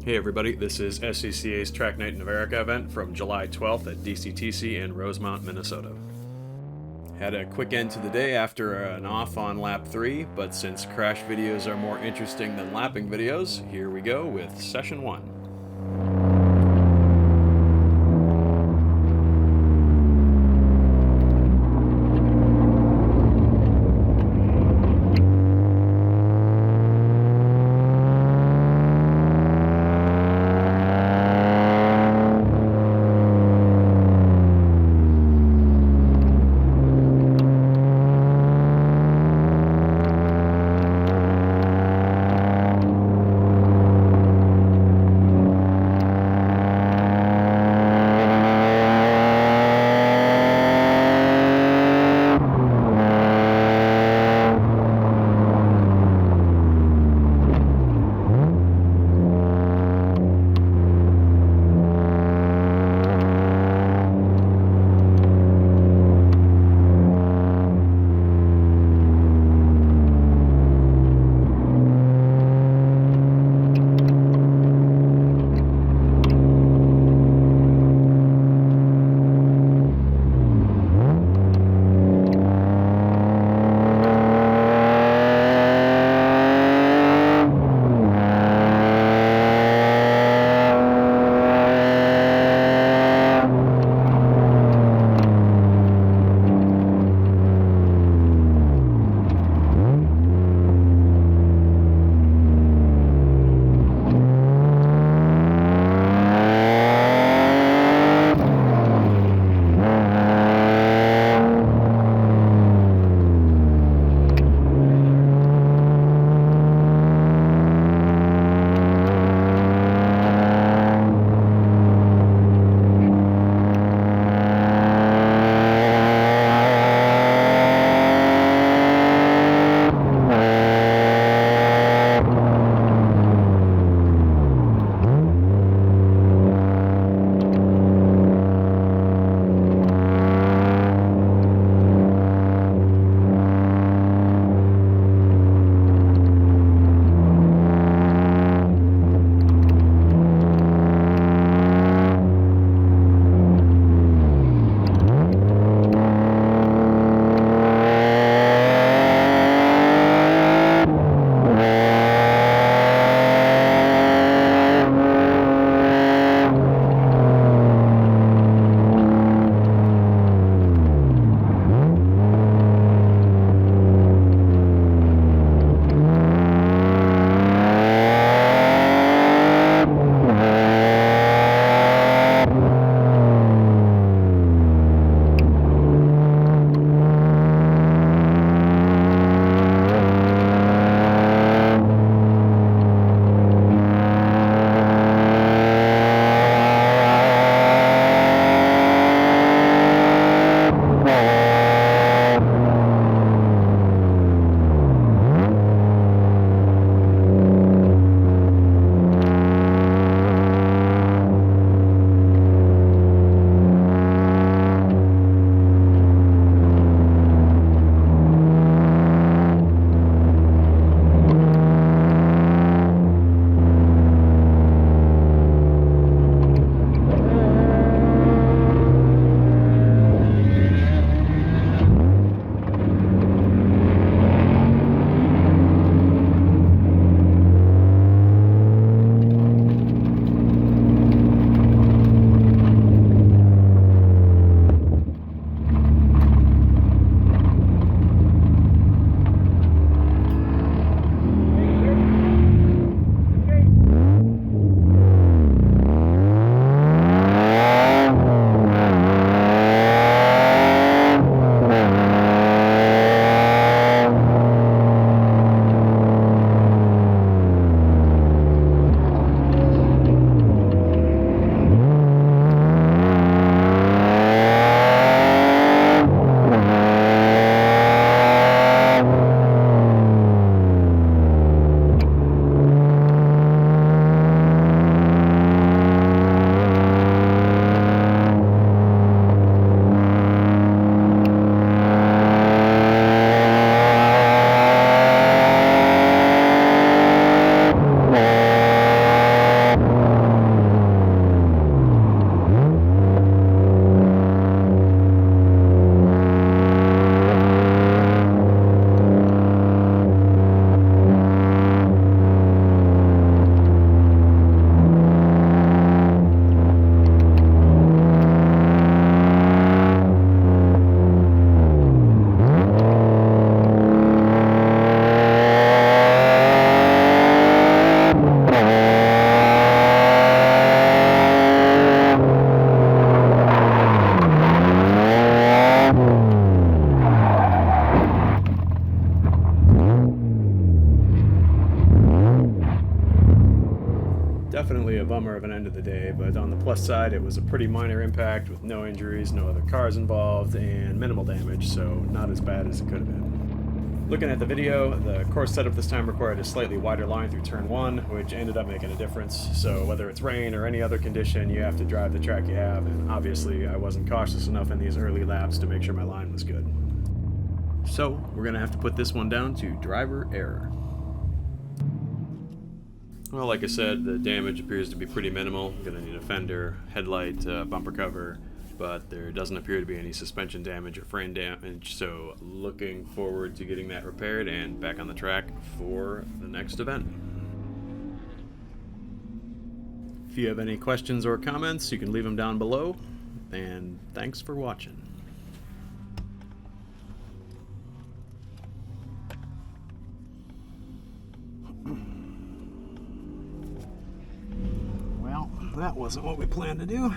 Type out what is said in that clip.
Hey everybody, this is SCCA's Track Night in America event from July 12th at DCTC in Rosemount, Minnesota. Had a quick end to the day after an off on lap 3, but since crash videos are more interesting than lapping videos, here we go with session 1. definitely a bummer of an end of the day, but on the plus side, it was a pretty minor impact with no injuries, no other cars involved, and minimal damage, so not as bad as it could have been. Looking at the video, the course setup this time required a slightly wider line through turn 1, which ended up making a difference. So whether it's rain or any other condition, you have to drive the track you have, and obviously I wasn't cautious enough in these early laps to make sure my line was good. So we're going to have to put this one down to driver error. Well, like I said, the damage appears to be pretty minimal. I'm going to need a fender, headlight, bumper cover, but there doesn't appear to be any suspension damage or frame damage, so looking forward to getting that repaired and back on the track for the next event. If you have any questions or comments, you can leave them down below, and thanks for watching. Well, that wasn't what we planned to do.